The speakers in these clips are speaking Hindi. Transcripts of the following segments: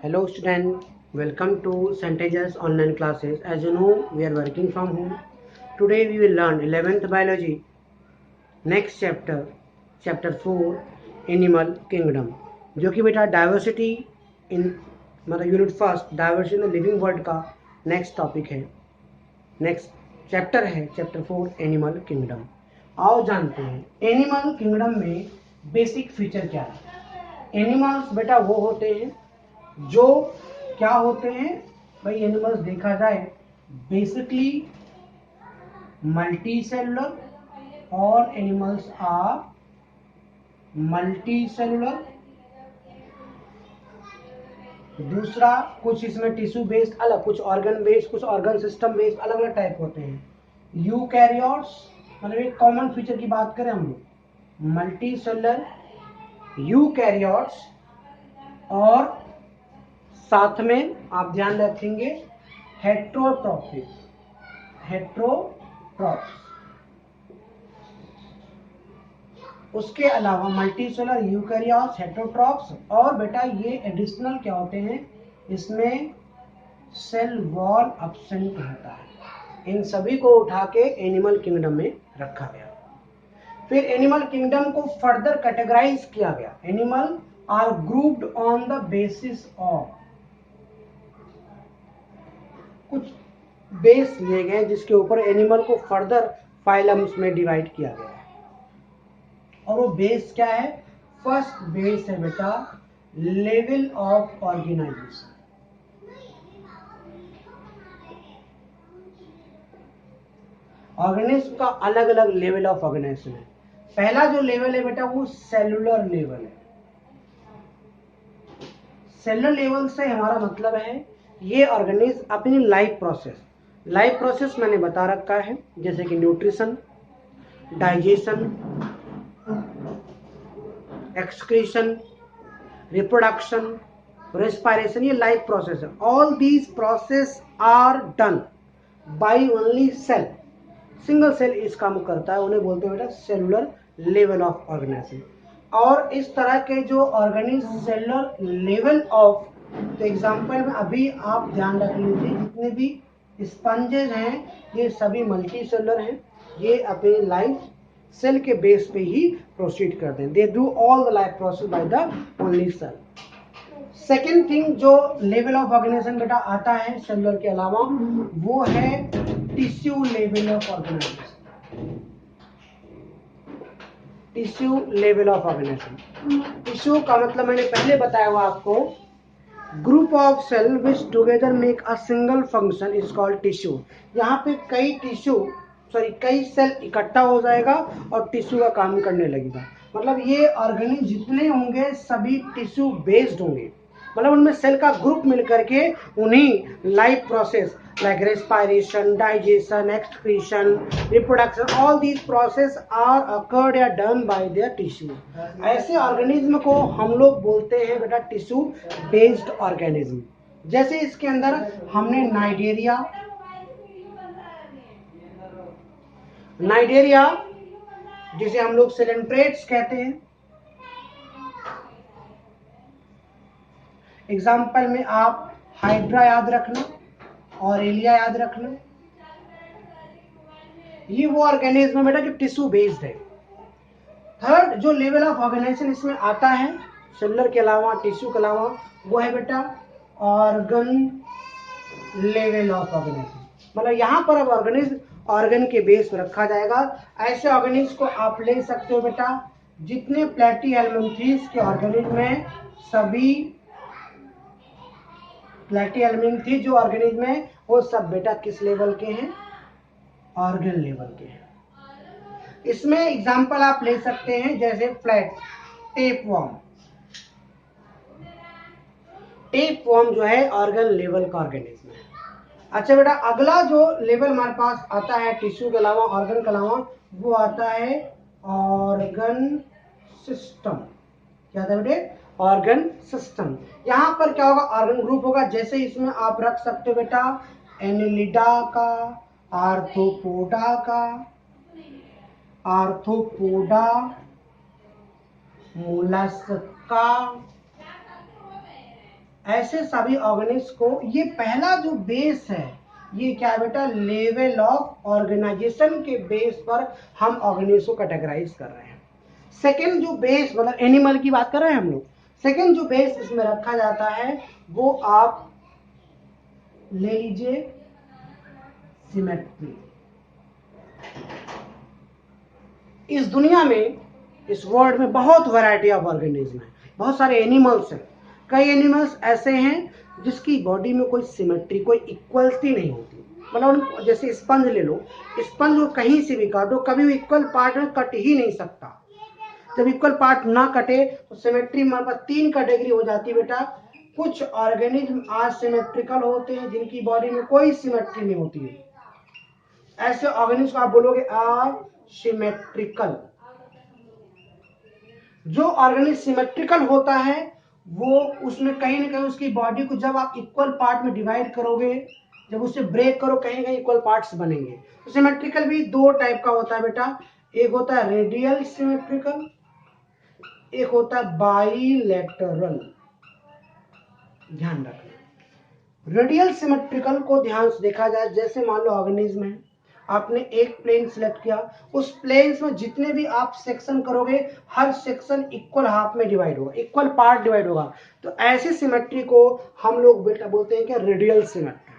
Hello student, welcome to Sentences online classes. As you know, we are working from home. Today we will learn 11th biology, next chapter, chapter 4, Animal Kingdom. जो कि बेटा डाइवर्सिटी इन मतलब unit first diversity in the living world का नेक्स्ट टॉपिक है, नेक्स्ट चैप्टर है, चैप्टर 4 एनिमल किंगडम। आओ जानते हैं एनिमल किंगडम में बेसिक फीचर क्या है। एनिमल्स बेटा वो होते हैं जो क्या होते हैं भाई, एनिमल्स देखा जाए बेसिकली मल्टी सेलुलर, और एनिमल्स आर मल्टी सेलुलर। दूसरा कुछ इसमें टिश्यू बेस्ड अलग, कुछ ऑर्गन बेस्ड, कुछ ऑर्गन सिस्टम बेस्ड, अलग अलग टाइप होते हैं। यूकैरियोट्स मतलब एक कॉमन फीचर की बात करें हम लोग, मल्टी सेलुलर यूकैरियोट्स, और साथ में आप ध्यान रखेंगे हेट्रोट्रॉपिक, हेट्रोट्रॉप्स। उसके अलावा मल्टीसेलुलर यूकैरियोट्स, हेट्रोट्रॉप्स, और बेटा ये एडिशनल क्या होते हैं, इसमें सेल वॉल एब्सेंट होता है। इन सभी को उठा के एनिमल किंगडम में रखा गया। फिर एनिमल किंगडम को फर्दर कैटेगराइज किया गया। Animal are grouped on the basis of, कुछ बेस लिए गए जिसके ऊपर एनिमल को फर्दर फाइलम्स में डिवाइड किया गया है। और वो बेस क्या है? फर्स्ट बेस है बेटा लेवल ऑफ ऑर्गेनाइजेशन। ऑर्गेनिज्म का अलग अलग लेवल ऑफ ऑर्गेनाइजेशन है। पहला जो लेवल है बेटा वो सेलुलर लेवल है। सेलुलर लेवल से हमारा मतलब है ये ऑर्गेनिज्म अपनी लाइफ प्रोसेस मैंने बता रखा है, जैसे कि nutrition, digestion, excretion, reproduction, respiration, ये लाइफ प्रोसेस है। All these process are done by only cell. Single cell इस काम करता है, उन्हें बोलते हैं बेटा सेलुलर लेवल ऑफ ऑर्गेनाइजेशन। और इस तरह के जो ऑर्गेनिज्म सेलुलर लेवल ऑफ, तो एग्जांपल में अभी आप ध्यान रख लीजिए, जितने भी स्पंजेस हैं ये सभी मल्टी सेलुलर हैं। ये अपनी लाइफ सेल के बेस पे ही प्रोसीड करते हैं। They do all the life process by the only cell. Second thing जो लेवल ऑफ ऑर्गेनाइजेशन बेटा आता है सेलुलर के अलावा, वो है tissue level of organisation. Tissue level of organisation, tissue का मतलब मैंने पहले बताया हुआ आपको, group of cell which together make a single function is called tissue. यहाँ पे कई सेल इकट्ठा हो जाएगा और टिश्यू का काम करने लगेगा। मतलब ये ऑर्गेनिज्म जितने होंगे सभी टिश्यू बेस्ड होंगे, मतलब उनमें सेल का ग्रुप मिलकर के उन्हीं life process like respiration, digestion, excretion, reproduction, all these process are occurred या डन बाय देयर टिश्यू। ऐसे ऑर्गेनिज्म को हम लोग बोलते हैं बेटा टिश्यू बेस्ड ऑर्गेनिज्म। जैसे इसके अंदर हमने नाइडेरिया जिसे हम लोग सिलेंट्रेट्स कहते हैं। एग्जाम्पल में आप हाइड्रा याद रखना और एलिया याद रखना। ये वो ऑर्गेनिज्म बेटा जो टिश्यू बेस्ड है। थर्ड जो लेवल ऑफ ऑर्गेनाइजेशन इसमें आता है सेलुलर के अलावा, टिश्यू के अलावा, वो है बेटा ऑर्गन लेवल ऑफ ऑर्गेनाइजेशन। मतलब यहाँ पर अब ऑर्गेनिज्म ऑर्गन के बेस पर रखा जाएगा। ऐसे ऑर्गेनिज्म को आप ले सकते हो बेटा जितने प्लेटीहेल्मिन्थीज के ऑर्गेनिज्म में, सभी प्लेटीहेल्मिन्थीज जो ऑर्गेनिज्म है वो सब बेटा किस लेवल के हैं? ऑर्गन लेवल के हैं। इसमें एग्जांपल आप ले सकते हैं जैसे फ्लैट टेपवर्म। टेपवर्म जो है ऑर्गन लेवल का ऑर्गेनिज्म है। अच्छा बेटा अगला जो लेवल हमारे पास आता है टिश्यू के अलावा, ऑर्गन के अलावा, वो आता है ऑर्गन सिस्टम। क्या था बेटे? Organ system. यहाँ पर क्या होगा? ऑर्गन ग्रुप होगा। जैसे इसमें आप रख सकते हो बेटा एनिलिडा का, आर्थ्रोपोडा का, आर्थ्रोपोडा, मोलस्का, ऐसे सभी ऑर्गेनिज्म को, ये पहला जो बेस है ये क्या है बेटा, लेवल ऑफ ऑर्गेनाइजेशन के बेस पर हम ऑर्गेनिज्म को कैटेगराइज कर रहे हैं। सेकेंड जो बेस, मतलब एनिमल की बात कर रहे हैं हम लोग, सेकेंड जो बेस इसमें रखा जाता है वो आप ले लीजिए सिमेट्री। इस दुनिया में, इस वर्ल्ड में बहुत वैरायटी ऑफ ऑर्गेनिज्म है, बहुत सारे एनिमल्स हैं। कई एनिमल्स ऐसे हैं जिसकी बॉडी में कोई सिमेट्री, कोई इक्वलिटी नहीं होती। मतलब जैसे स्पंज ले लो, स्पंज को कहीं से भी काटो कभी भी इक्वल पार्ट में कट ही नहीं सकता। जब इक्वल पार्ट ना कटे तो सिमेट्री हमारे पास तीन कैटेगरी हो जाती है बेटा। कुछ ऑर्गेनिज्म असिमेट्रिकल होते हैं जिनकी बॉडी में कोई सिमेट्री नहीं होती है, ऐसे ऑर्गेनिज्म को आप बोलोगे असिमेट्रिकल। जो ऑर्गेनिज्म सिमेट्रिकल होता है वो उसमें कहीं ना कहीं उसकी बॉडी को जब आप इक्वल पार्ट में डिवाइड करोगे, जब उसे ब्रेक करो कहीं ना कहीं इक्वल पार्ट्स बनेंगे। तो सिमेट्रिकल भी दो टाइप का होता है बेटा, एक होता है रेडियल सिमेट्रिकल, एक होता है बाइलेटरल। ध्यान रखना, रेडियल सिमेट्रिकल को ध्यान से देखा जाए, जैसे मान लो ऑर्गेनिज्म है, आपने एक प्लेन सिलेक्ट किया, उस प्लेन में जितने भी आप सेक्शन करोगे हर सेक्शन इक्वल हाफ में डिवाइड होगा, इक्वल पार्ट डिवाइड होगा। तो ऐसी सिमेट्री को हम लोग बेटा बोलते हैं कि रेडियल सिमेट्री।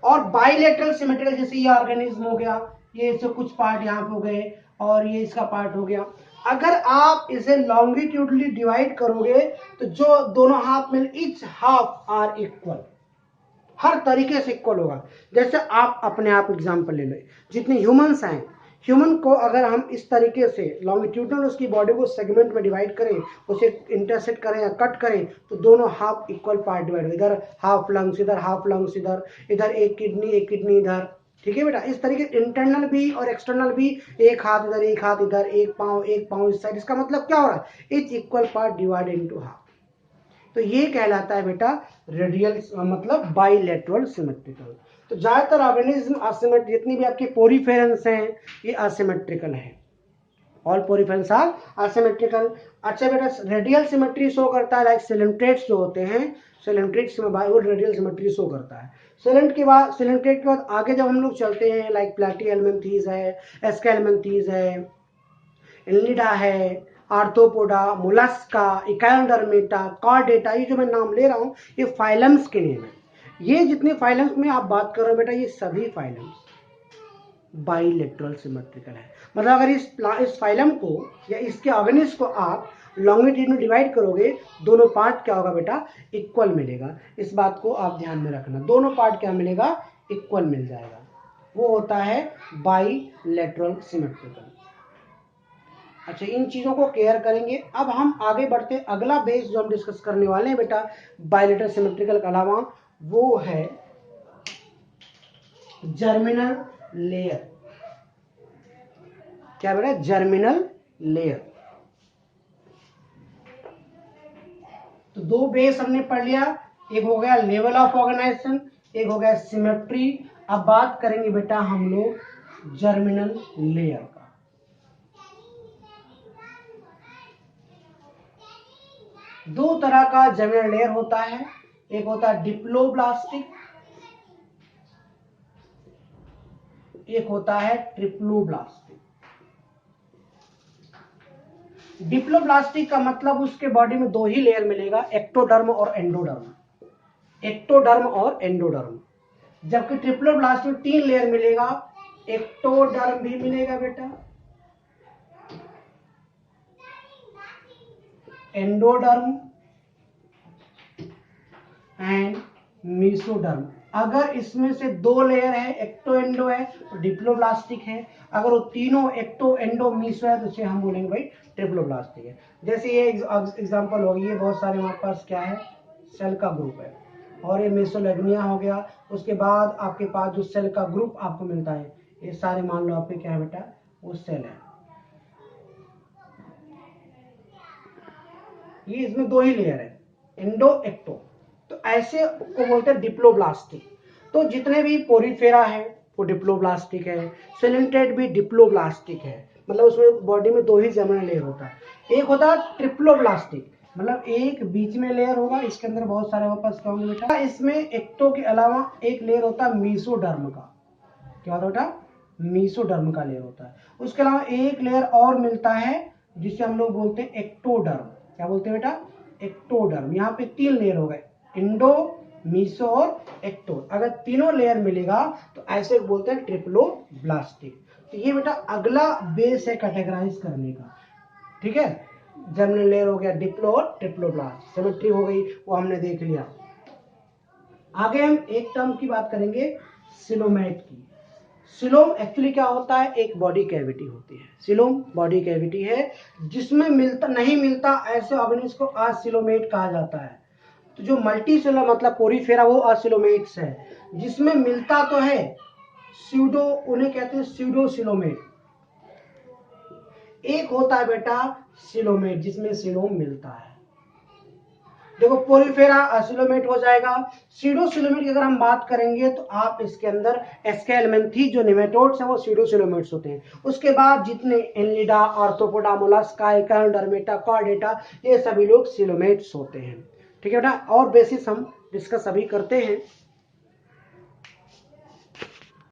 और बाइलेटरल सिमेट्रिकल, जैसे ये ऑर्गेनिज्म हो गया, ये इससे कुछ पार्ट यहाँ पे हो गए और ये इसका पार्ट हो गया। अगर आप इसे लॉन्गिट्यूडली डिवाइड करोगे तो जो दोनों हाफ में ईच हाफ आर इक्वल, हर तरीके से इक्वल होगा। जैसे आप अपने आप एग्जांपल ले लो, जितने ह्यूमंस हैं, ह्यूमन को अगर हम इस तरीके से लॉन्गिट्यूडनल उसकी बॉडी को सेगमेंट में डिवाइड करें, उसे इंटरसेक्ट करें या कट करें, तो दोनों हाफ इक्वल पार्ट डिवाइड हो, इधर हाफ लंग्स, इधर हाफ लंग्स, इधर एक किडनी इधर। ठीक है बेटा, इस तरीके इंटरनल भी और एक्सटर्नल भी, एक हाथ इधर एक हाथ इधर, एक पाँव इस साइड। इसका मतलब क्या हो रहा है, etch equal part divide into half. तो ये कहलाता है बेटा रेडियल, मतलब बाइलेटरल सिमेट्रिकल। तो ज्यादातर ऑर्गेनिज्म असिमेट्रिकल, जितनी भी आपकी पोरीफेरेंस हैं ये असिमेट्रिकल है, ऑल पोरीफेरेंस आर असिमेट्रिकल। अच्छा बेटा, रेडियल सिमेट्री शो करता है, लाइक सिलेंट्रेट्स जो होते हैं, सिलेंट्रेट्स में वो रेडियल सिमेट्री शो करता है। सिलेंट्रेट के बाद आगे जब हम लोग चलते हैं, लाइक प्लैटीहेल्मिन्थीज है, एस्केल्मिन्थीज है, एलिडा है, आर्थ्रोपोडा, मोलस्का, इकायोडर्मेटा, कॉर्डेटा, ये जो मैं नाम ले रहा हूँ ये फाइलम्स के नेम है। ये जितने फाइलम्स में आप बात कर रहे हो बेटा, ये सभी फाइलम्स बाइलेटरल सिमेट्रिकल है। मतलब अगर इस फाइलम को या इसके ऑर्गेनिज्म को आप लॉन्गिट्यूड में डिवाइड करोगे, दोनों पार्ट क्या होगा बेटा, इक्वल मिलेगा। इस बात को आप ध्यान में रखना, दोनों पार्ट क्या मिलेगा, इक्वल मिल जाएगा। वो होता है बाइलेटरल सिमेट्रिकल। अच्छा, इन चीजों को केयर करेंगे। अब हम आगे बढ़ते हैं, अगला बेस जो हम डिस्कस करने वाले हैं बेटा बाइलेटरल सिमेट्रिकल के अलावा, वो है जर्मिनल लेयर। क्या बेटा, जर्मिनल लेयर। तो दो बेस हमने पढ़ लिया, एक हो गया लेवल ऑफ ऑर्गेनाइजेशन, एक हो गया सिमेट्री। अब बात करेंगे बेटा हम लोग जर्मिनल लेयर का। दो तरह का जर्मिनल लेयर होता है, एक होता है डिप्लोब्लास्टिक, एक होता है ट्रिप्लोब्लास्टिक। डिप्लोब्लास्टिक का मतलब उसके बॉडी में दो ही लेयर मिलेगा, एक्टोडर्म और एंडोडर्म, एक्टोडर्म और एंडोडर्म। जबकि ट्रिप्लोब्लास्ट में तीन लेयर मिलेगा, एक्टोडर्म भी मिलेगा बेटा, एंडोडर्म एंड मीसोडर्म। अगर इसमें से दो लेयर है, एक्टो एंडो है, तो डिप्लोब्लास्टिक है। अगर वो तीनों एक्टो एंडो मीसो है तो इसे हम बोलेंगे भाई ट्रिप्लोब्लास्टिक है। जैसे ये एग्जांपल होगी, ये बहुत सारे हमारे पास क्या है, सेल का ग्रुप है, और ये मेसोलेग्निया हो गया। उसके बाद आपके पास जो सेल का ग्रुप आपको मिलता है, ये सारे मान लो आपके क्या है बेटा, वो सेल है। ये इसमें दो ही लेयर है, एंडो एक्टो, तो ऐसे को बोलते हैं डिप्लोब्लास्टिक। तो जितने भी पोरीफेरा है वो डिप्लोब्लास्टिक है, सिलेंट्रेट भी डिप्लोब्लास्टिक है। मतलब उसमें बॉडी में दो ही जर्मिनल लेयर होता है। एक होता है ट्रिप्लोब्लास्टिक, मतलब एक बीच में लेयर होगा, इसके अंदर बहुत सारे वापस क्या होंगे बेटा, इसमें एक्टो के अलावा एक लेयर होता है मीसोडर्म का। क्या होता है बेटा, मीसोडर्म का लेयर होता है। उसके अलावा एक लेयर और मिलता है जिसे हम लोग बोलते हैं एक्टोडर्म। क्या बोलते हैं बेटा, एक्टोडर्म। यहाँ पे 3 लेयर हो गए, इंडो, मीसो और एक्टो। अगर तीनों लेयर मिलेगा तो ऐसे बोलते हैं ट्रिप्लोब्लास्टिक। तो ये बेटा अगला बेस है कैटेगराइज करने का, ठीक है। जर्मिनल लेयर हो गया डिप्लो और ट्रिप्लोब्लास्ट, सिमेट्री हो गई, वो हमने देख लिया। आगे हम एक टर्म की बात करेंगे, सिलोमेट की। सिलोम एक्चुअली क्या होता है, एक बॉडी कैविटी होती है। सिलोम बॉडी कैविटी है जिसमें मिलता नहीं मिलता ऐसे ऑर्गेनिज को असिलोमेट कहा जाता है। तो जो मल्टी सेलर मतलब पोरीफेरा वो असिलोमेट्स है, जिसमें मिलता तो है स्यूडो, उन्हें कहते हैं स्यूडो सिलोमेट। एक होता है बेटा सिलोमेट जिसमें सिलोम मिलता है। देखो पोरीफेरा असिलोमेट हो जाएगा। सीडोसिलोमेट की अगर हम बात करेंगे तो आप इसके अंदर एस्केलमेंथी जो निमेटोड्स हैं वो सीडोसिलोमेट्स होते हैं। उसके बाद जितने एनलिडा, आर्थ्रोपोडा, मोलस्का, एकार्डर्मेटा, कॉर्डेटा, ये सभी लोग सिलोमेट्स होते हैं, ठीक है बेटा। और बेसिस हम डिस्कस अभी करते हैं।